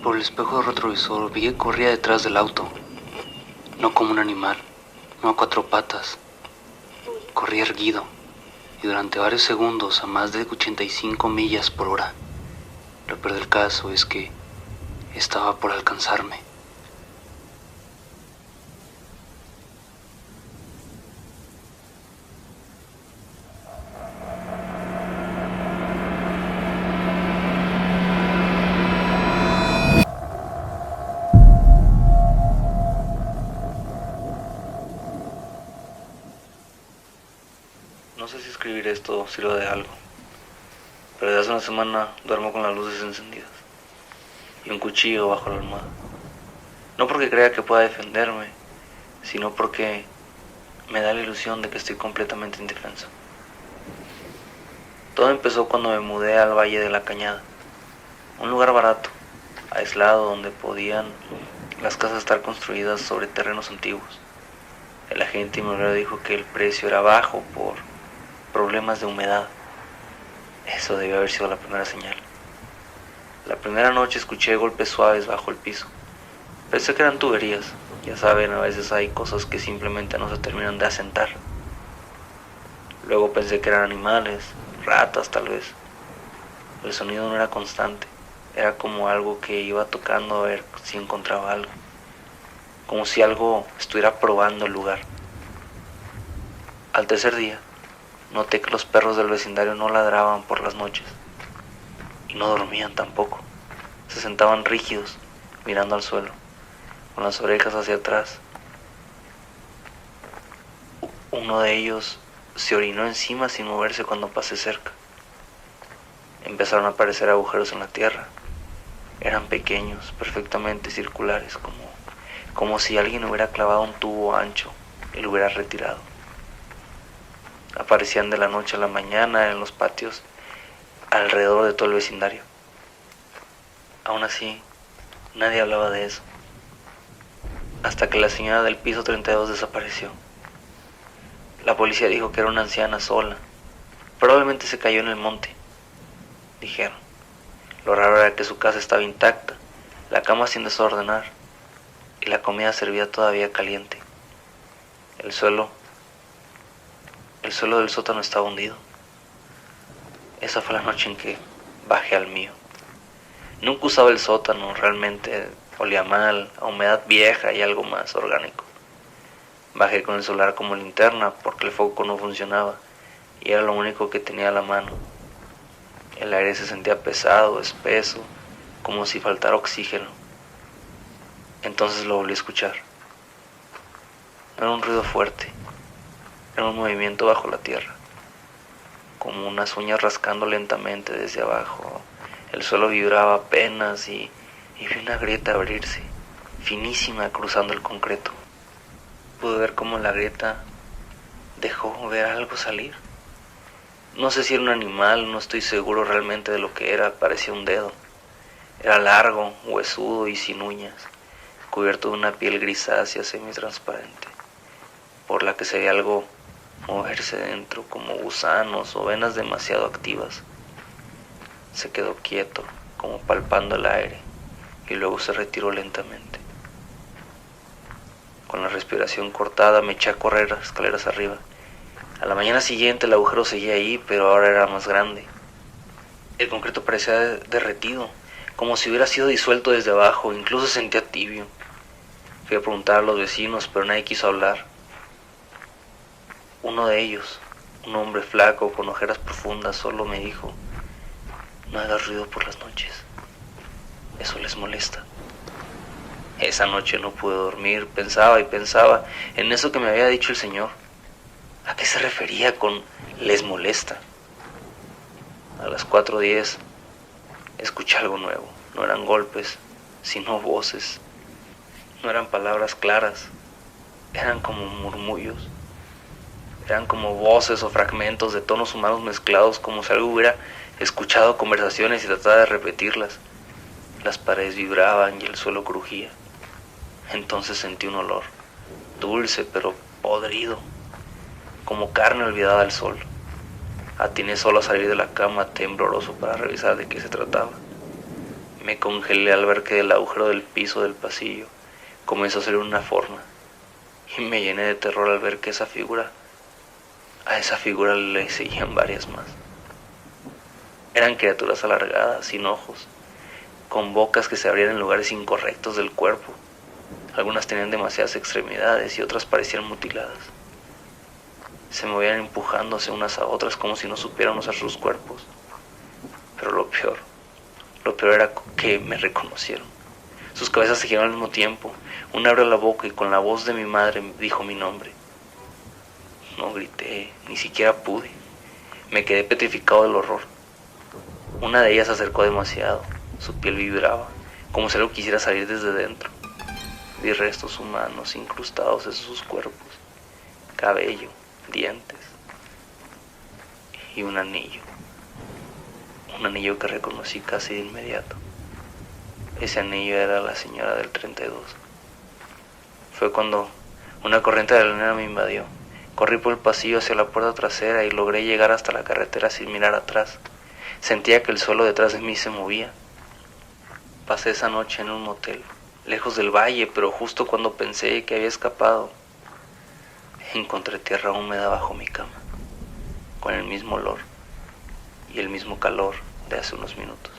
Por el espejo retrovisor vi que corría detrás del auto, no como un animal, no a cuatro patas. Corría erguido y durante varios segundos a más de 85 millas por hora. Lo peor del caso es que estaba por alcanzarme. No sé si escribir esto sirve de algo, pero desde hace una semana duermo con las luces encendidas y un cuchillo bajo la almohada. No porque crea que pueda defenderme, sino porque me da la ilusión de que estoy completamente indefenso. Todo empezó cuando me mudé al Valle de la Cañada, un lugar barato, aislado, donde podían las casas estar construidas sobre terrenos antiguos. El agente inmobiliario dijo que el precio era bajo por problemas de humedad. Eso debió haber sido la primera señal. La primera noche escuché golpes suaves bajo el piso. Pensé que eran tuberías. Ya saben, a veces hay cosas que simplemente no se terminan de asentar. Luego pensé que eran animales, ratas tal vez. El sonido no era constante. Era como algo que iba tocando a ver si encontraba algo. Como si algo estuviera probando el lugar. Al tercer día, noté que los perros del vecindario no ladraban por las noches. Y no dormían tampoco. Se sentaban rígidos, mirando al suelo, con las orejas hacia atrás. Uno de ellos se orinó encima sin moverse cuando pasé cerca. Empezaron a aparecer agujeros en la tierra. Eran pequeños, perfectamente circulares, como si alguien hubiera clavado un tubo ancho y lo hubiera retirado. Aparecían de la noche a la mañana en los patios alrededor de todo el vecindario. Aún así, nadie hablaba de eso, hasta que la señora del piso 32 desapareció. La policía dijo que era una anciana sola. Probablemente se cayó en el monte, dijeron. Lo raro era que su casa estaba intacta, la cama sin desordenar, y la comida servía todavía caliente. El suelo del sótano estaba hundido. Esa fue la noche en que bajé al mío. Nunca usaba el sótano, realmente olía mal, a humedad vieja y algo más orgánico. Bajé con el celular como linterna porque el foco no funcionaba y era lo único que tenía a la mano. El aire se sentía pesado, espeso, como si faltara oxígeno. Entonces lo volví a escuchar. No era un ruido fuerte, era un movimiento bajo la tierra, como unas uñas rascando lentamente desde abajo. El suelo vibraba apenas y vi una grieta abrirse, finísima, cruzando el concreto. Pude ver cómo la grieta dejó ver algo salir. No sé si era un animal, no estoy seguro realmente de lo que era, parecía un dedo. Era largo, huesudo y sin uñas, cubierto de una piel grisácea semitransparente, por la que se veía algo moverse dentro, como gusanos o venas demasiado activas. Se quedó quieto, como palpando el aire, y luego se retiró lentamente. Con la respiración cortada me eché a correr escaleras arriba. A la mañana siguiente el agujero seguía ahí, pero ahora era más grande. El concreto parecía derretido, como si hubiera sido disuelto desde abajo, incluso sentía tibio. Fui a preguntar a los vecinos, pero nadie quiso hablar. Uno de ellos, un hombre flaco con ojeras profundas, solo me dijo: no hagas ruido por las noches, eso les molesta. Esa noche no pude dormir, pensaba y pensaba en eso que me había dicho el señor. ¿A qué se refería con les molesta? A las 4:10 escuché algo nuevo. No eran golpes, sino voces. No eran palabras claras, eran como murmullos. Eran como voces o fragmentos de tonos humanos mezclados, como si algo hubiera escuchado conversaciones y tratara de repetirlas. Las paredes vibraban y el suelo crujía. Entonces sentí un olor, dulce pero podrido, como carne olvidada al sol. Atiné solo a salir de la cama tembloroso para revisar de qué se trataba. Me congelé al ver que del agujero del piso del pasillo comenzó a salir una forma, y me llené de terror al ver que a esa figura le seguían varias más. Eran criaturas alargadas, sin ojos, con bocas que se abrían en lugares incorrectos del cuerpo. Algunas tenían demasiadas extremidades y otras parecían mutiladas. Se movían empujándose unas a otras como si no supieran usar sus cuerpos. Pero lo peor era que me reconocieron. Sus cabezas se giraron al mismo tiempo. Una abrió la boca y con la voz de mi madre dijo mi nombre. No grité, ni siquiera pude. Me quedé petrificado del horror. Una de ellas se acercó demasiado. Su piel vibraba, como si algo quisiera salir desde dentro. Vi restos humanos incrustados en sus cuerpos, cabello, dientes y un anillo que reconocí casi de inmediato. Ese anillo era la señora del 32. Fue cuando una corriente de adrenalina me invadió. Corrí por el pasillo hacia la puerta trasera y logré llegar hasta la carretera sin mirar atrás. Sentía que el suelo detrás de mí se movía. Pasé esa noche en un motel, lejos del valle, pero justo cuando pensé que había escapado, encontré tierra húmeda bajo mi cama, con el mismo olor y el mismo calor de hace unos minutos.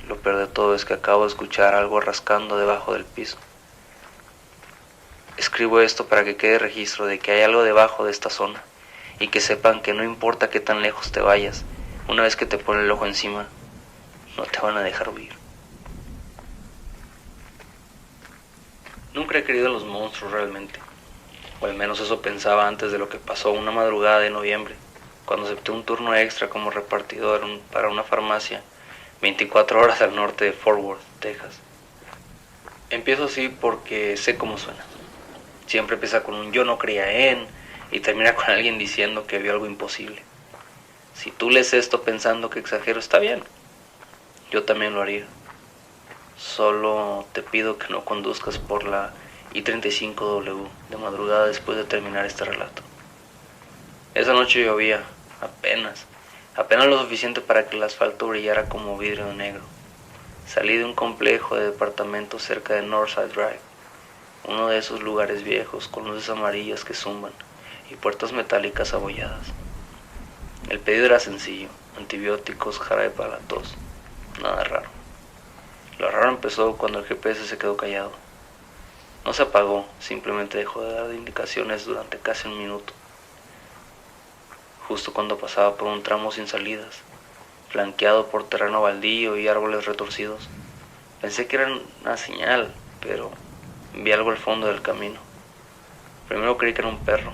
Lo peor de todo es que acabo de escuchar algo rascando debajo del piso. Escribo esto para que quede registro de que hay algo debajo de esta zona y que sepan que no importa qué tan lejos te vayas, una vez que te ponen el ojo encima, no te van a dejar huir. Nunca he creído en los monstruos realmente, o al menos eso pensaba antes de lo que pasó una madrugada de noviembre, cuando acepté un turno extra como repartidor para una farmacia 24 horas al norte de Fort Worth, Texas. Empiezo así porque sé cómo suena. Siempre empieza con un yo no creía en y termina con alguien diciendo que vio algo imposible. Si tú lees esto pensando que exagero, está bien. Yo también lo haría. Solo te pido que no conduzcas por la I-35W de madrugada después de terminar este relato. Esa noche llovía, apenas lo suficiente para que el asfalto brillara como vidrio negro. Salí de un complejo de departamentos cerca de Northside Drive, uno de esos lugares viejos con luces amarillas que zumban y puertas metálicas abolladas. El pedido era sencillo: antibióticos, jarabe para la tos, nada raro. Lo raro empezó cuando el GPS se quedó callado. No se apagó, simplemente dejó de dar indicaciones durante casi un minuto. Justo cuando pasaba por un tramo sin salidas, flanqueado por terreno baldío y árboles retorcidos, pensé que era una señal, pero vi algo al fondo del camino. Primero creí que era un perro.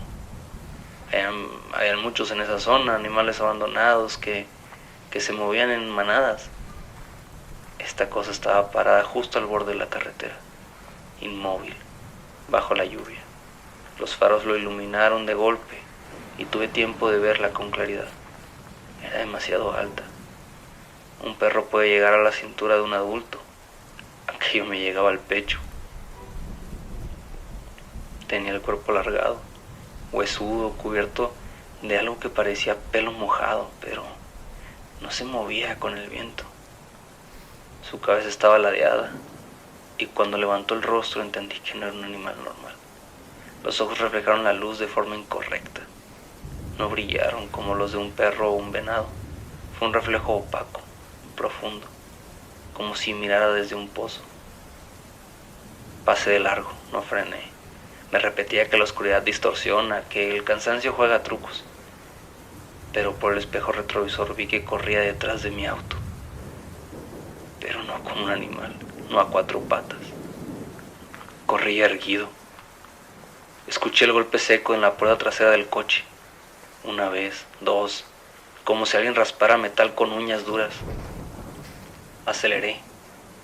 Habían muchos en esa zona, animales abandonados que se movían en manadas. Esta cosa estaba parada justo al borde de la carretera, inmóvil, bajo la lluvia. Los faros lo iluminaron de golpe y tuve tiempo de verla con claridad. Era demasiado alta. Un perro puede llegar a la cintura de un adulto. Aquello me llegaba al pecho. Tenía el cuerpo alargado, huesudo, cubierto de algo que parecía pelo mojado, pero no se movía con el viento. Su cabeza estaba ladeada, y cuando levantó el rostro entendí que no era un animal normal. Los ojos reflejaron la luz de forma incorrecta. No brillaron como los de un perro o un venado. Fue un reflejo opaco, profundo, como si mirara desde un pozo. Pasé de largo, no frené. Me repetía que la oscuridad distorsiona, que el cansancio juega trucos. Pero por el espejo retrovisor vi que corría detrás de mi auto. Pero no como un animal, no a cuatro patas. Corría erguido. Escuché el golpe seco en la puerta trasera del coche. Una vez, dos, como si alguien raspara metal con uñas duras. Aceleré.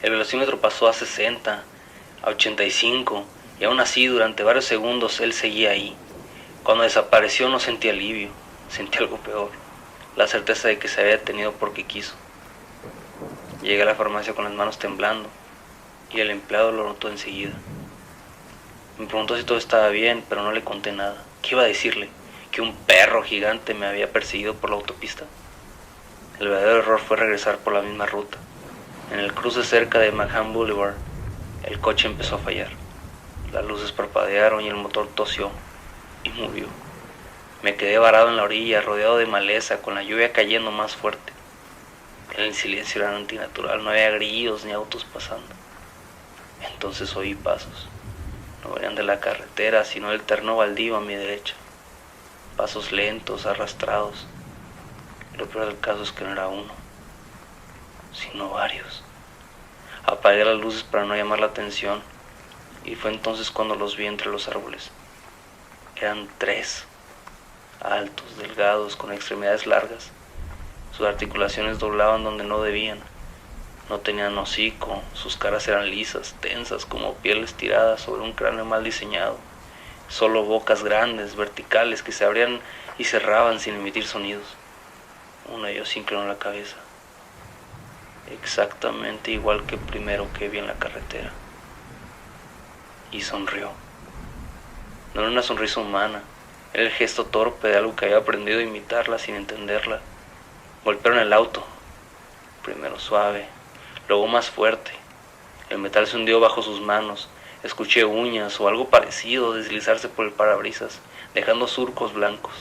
El velocímetro pasó a 60, a 85, y aún así durante varios segundos él seguía ahí. Cuando desapareció no sentí alivio, sentí algo peor, la certeza de que se había detenido porque quiso. Llegué a la farmacia con las manos temblando y el empleado lo notó enseguida. Me preguntó si todo estaba bien, pero no le conté nada. ¿Qué iba a decirle? ¿Que un perro gigante me había perseguido por la autopista? El verdadero error fue regresar por la misma ruta. En el cruce cerca de McCann Boulevard, el coche empezó a fallar. Las luces parpadearon y el motor tosió y murió. Me quedé varado en la orilla, rodeado de maleza, con la lluvia cayendo más fuerte. El silencio era antinatural, no había grillos ni autos pasando. Entonces oí pasos. No venían de la carretera, sino del terreno baldío a mi derecha. Pasos lentos, arrastrados. Lo peor del caso es que no era uno, sino varios. Apagué las luces para no llamar la atención y fue entonces cuando los vi entre los árboles. Eran 3, altos, delgados, con extremidades largas. Sus articulaciones doblaban donde no debían. No tenían hocico, sus caras eran lisas, tensas, como pieles tiradas sobre un cráneo mal diseñado. Solo bocas grandes, verticales, que se abrían y cerraban sin emitir sonidos. Uno de ellos inclinó la cabeza, exactamente igual que el primero que vi en la carretera, y sonrió. No era una sonrisa humana, era el gesto torpe de algo que había aprendido a imitarla sin entenderla. Golpearon el auto, primero suave, luego más fuerte. El metal se hundió bajo sus manos. Escuché uñas o algo parecido deslizarse por el parabrisas, dejando surcos blancos.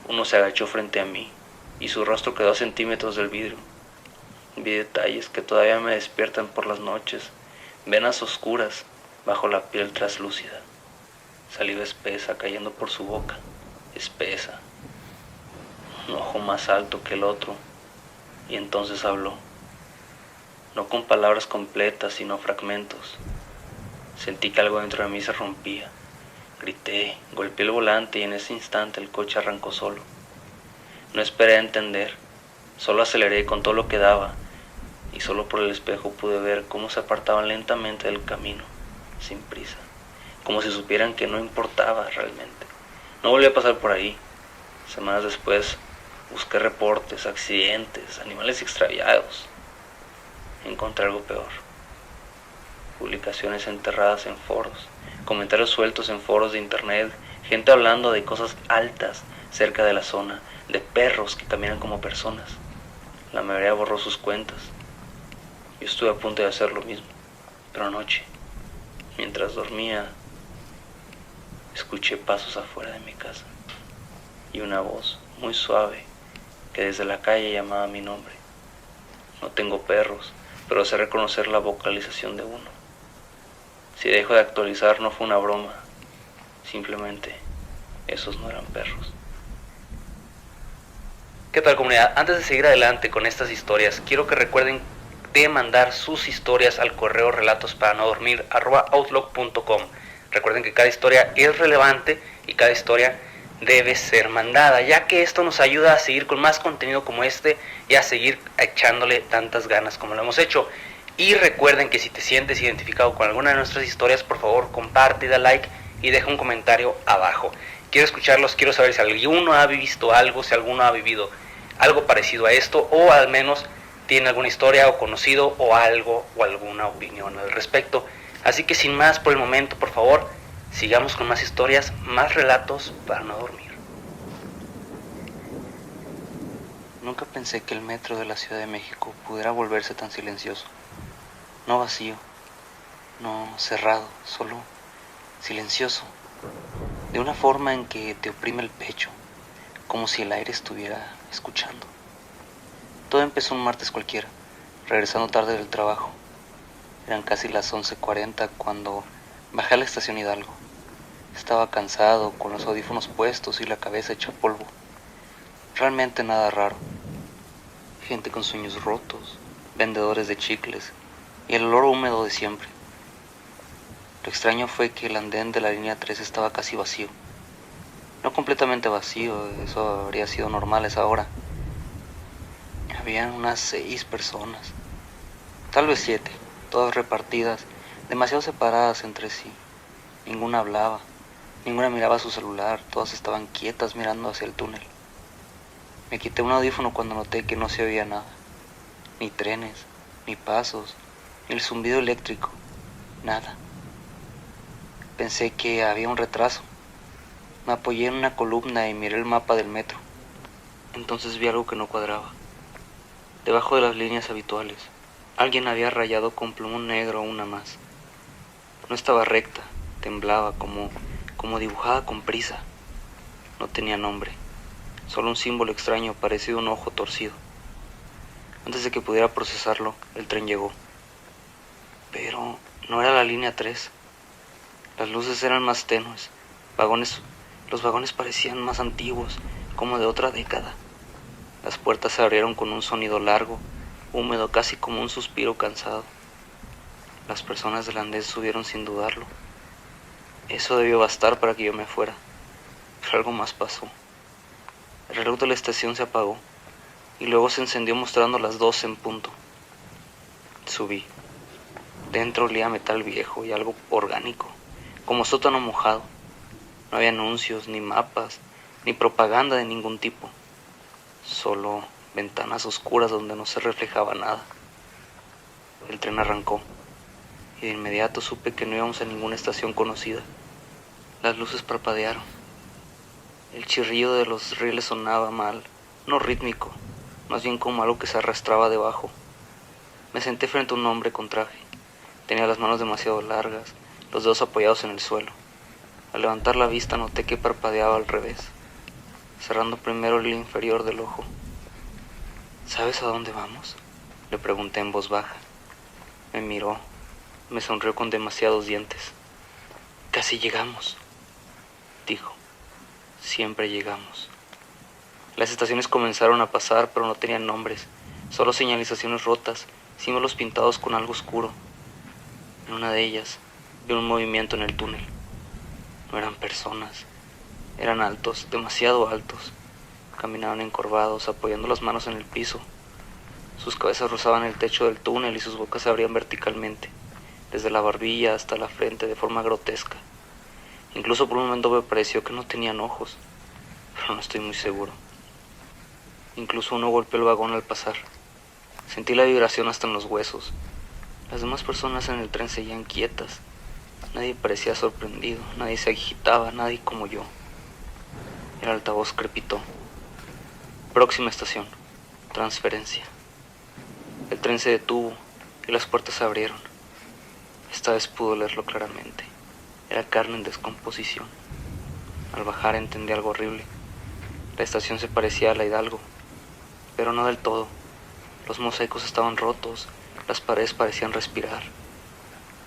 Uno se agachó frente a mí y su rostro quedó a centímetros del vidrio. Vi detalles que todavía me despiertan por las noches, venas oscuras bajo la piel traslúcida, saliva espesa cayendo por su boca, espesa, un ojo más alto que el otro, y entonces habló, no con palabras completas, sino fragmentos. Sentí que algo dentro de mí se rompía. Grité, golpeé el volante y en ese instante el coche arrancó solo. No esperé a entender, solo aceleré con todo lo que daba y solo por el espejo pude ver cómo se apartaban lentamente del camino, sin prisa, como si supieran que no importaba realmente. No volví a pasar por ahí. Semanas después busqué reportes, accidentes, animales extraviados. Encontré algo peor. Publicaciones enterradas en foros, comentarios sueltos en foros de internet, gente hablando de cosas altas cerca de la zona, de perros que caminan como personas. La mayoría borró sus cuentas. Yo estuve a punto de hacer lo mismo, pero anoche, mientras dormía, escuché pasos afuera de mi casa y una voz muy suave que desde la calle llamaba mi nombre. No tengo perros, pero sé reconocer la vocalización de uno. Si dejo de actualizar no fue una broma, simplemente esos no eran perros. ¿Qué tal, comunidad? Antes de seguir adelante con estas historias, quiero que recuerden de mandar sus historias al correo relatosparanormir@outlook.com. Recuerden que cada historia es relevante y cada historia debe ser mandada, ya que esto nos ayuda a seguir con más contenido como este y a seguir echándole tantas ganas como lo hemos hecho. Y recuerden que si te sientes identificado con alguna de nuestras historias, por favor comparte, da like y deja un comentario abajo. Quiero escucharlos, quiero saber si alguno ha visto algo, si alguno ha vivido algo parecido a esto, o al menos tiene alguna historia o conocido o algo o alguna opinión al respecto. Así que sin más por el momento, por favor, sigamos con más historias, más relatos para no dormir. Nunca pensé que el metro de la Ciudad de México pudiera volverse tan silencioso. No vacío, no cerrado, solo silencioso. De una forma en que te oprime el pecho, como si el aire estuviera escuchando. Todo empezó un martes cualquiera, regresando tarde del trabajo. Eran casi las 11:40 cuando bajé a la estación Hidalgo. Estaba cansado, con los audífonos puestos y la cabeza hecha polvo. Realmente nada raro. Gente con sueños rotos, vendedores de chicles y el olor húmedo de siempre. Lo extraño fue que el andén de la línea 3 estaba casi vacío. No completamente vacío, eso habría sido normal a esa hora. Habían unas 6 personas, tal vez 7, todas repartidas, demasiado separadas entre sí. Ninguna hablaba, ninguna miraba su celular, todas estaban quietas mirando hacia el túnel. Me quité un audífono cuando noté que no se oía nada, ni trenes, ni pasos, ni el zumbido eléctrico, nada. Pensé que había un retraso. Me apoyé en una columna y miré el mapa del metro. Entonces vi algo que no cuadraba. debajo de las líneas habituales. Alguien había rayado con plumón negro una más. No estaba recta, temblaba como dibujada con prisa. No tenía nombre, solo un símbolo extraño parecido a un ojo torcido. Antes de que pudiera procesarlo, el tren llegó. Pero no era la línea 3. Las luces eran más tenues. Los vagones parecían más antiguos, como de otra década. Las puertas se abrieron con un sonido largo, húmedo, casi como un suspiro cansado. Las personas del andén subieron sin dudarlo. Eso debió bastar para que yo me fuera. Pero algo más pasó. El reloj de la estación se apagó y luego se encendió mostrando las 12 en punto. Subí. Dentro olía a metal viejo y algo orgánico, como sótano mojado. No había anuncios, ni mapas, ni propaganda de ningún tipo. Solo ventanas oscuras donde no se reflejaba nada. El tren arrancó y de inmediato supe que no íbamos a ninguna estación conocida. Las luces parpadearon. El chirrido de los rieles sonaba mal, no rítmico, más bien como algo que se arrastraba debajo. Me senté frente a un hombre con traje. Tenía las manos demasiado largas, los dedos apoyados en el suelo. Al levantar la vista noté que parpadeaba al revés, cerrando primero el inferior del ojo. ¿Sabes a dónde vamos?, le pregunté en voz baja. Me miró, me sonrió con demasiados dientes. Casi llegamos, dijo. Siempre llegamos. Las estaciones comenzaron a pasar, pero no tenían nombres, solo señalizaciones rotas, símbolos pintados con algo oscuro. En una de ellas vi un movimiento en el túnel. No eran personas, eran altos, demasiado altos. Caminaban encorvados, apoyando las manos en el piso. Sus cabezas rozaban el techo del túnel y sus bocas se abrían verticalmente, desde la barbilla hasta la frente de forma grotesca. Incluso por un momento me pareció que no tenían ojos, pero no estoy muy seguro. Incluso uno golpeó el vagón al pasar. Sentí la vibración hasta en los huesos. Las demás personas en el tren seguían quietas. Nadie parecía sorprendido, nadie se agitaba, nadie como yo. El altavoz crepitó. Próxima estación, transferencia. El tren se detuvo y las puertas se abrieron. Esta vez pude leerlo claramente. Era carne en descomposición. Al bajar entendí algo horrible. La estación se parecía a la Hidalgo, pero no del todo. Los mosaicos estaban rotos, las paredes parecían respirar.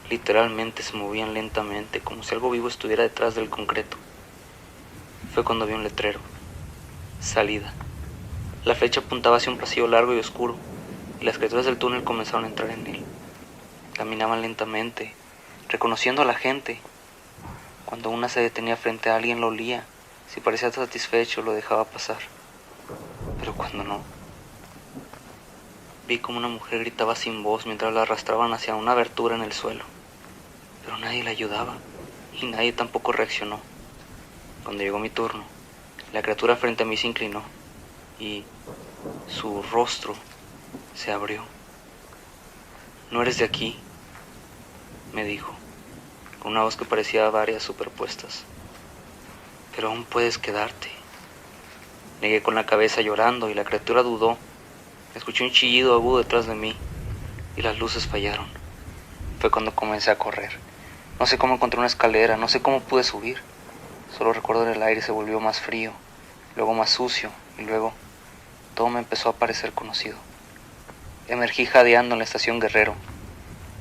Literalmente se movían lentamente, como si algo vivo estuviera detrás del concreto. Fue cuando vi un letrero. Salida. La flecha apuntaba hacia un pasillo largo y oscuro, y las criaturas del túnel comenzaron a entrar en él. Caminaban lentamente, reconociendo a la gente. Cuando una se detenía frente a alguien lo olía. Si parecía satisfecho lo dejaba pasar. Pero cuando no, vi como una mujer gritaba sin voz mientras la arrastraban hacia una abertura en el suelo. Pero nadie la ayudaba y nadie tampoco reaccionó. Cuando llegó mi turno, la criatura frente a mí se inclinó y su rostro se abrió. «No eres de aquí», me dijo, con una voz que parecía varias superpuestas. «Pero aún puedes quedarte». Negué con la cabeza llorando y la criatura dudó. Escuché un chillido agudo detrás de mí y las luces fallaron. Fue cuando comencé a correr. No sé cómo encontré una escalera, no sé cómo pude subir. Solo recuerdo que el aire se volvió más frío, luego más sucio y luego todo me empezó a parecer conocido. Emergí jadeando en la estación Guerrero.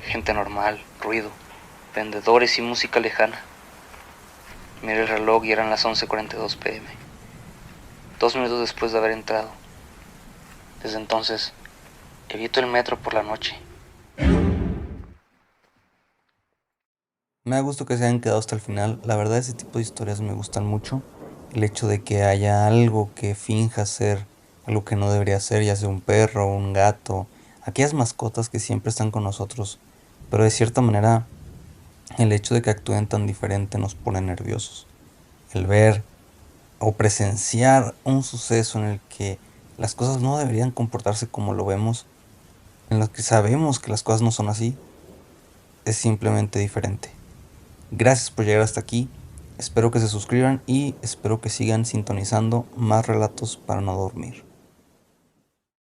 Gente normal, ruido, vendedores y música lejana. Miré el reloj y eran las 11:42 p.m. 2 minutos después de haber entrado. Desde entonces, evito el metro por la noche. Me da gusto que se hayan quedado hasta el final. La verdad, ese tipo de historias me gustan mucho. El hecho de que haya algo que finja ser algo que no debería ser, ya sea un perro, un gato, aquellas mascotas que siempre están con nosotros, pero de cierta manera el hecho de que actúen tan diferente nos pone nerviosos. El ver o presenciar un suceso en el que las cosas no deberían comportarse como lo vemos, en los que sabemos que las cosas no son así, es simplemente diferente. Gracias por llegar hasta aquí, espero que se suscriban y espero que sigan sintonizando más relatos para no dormir.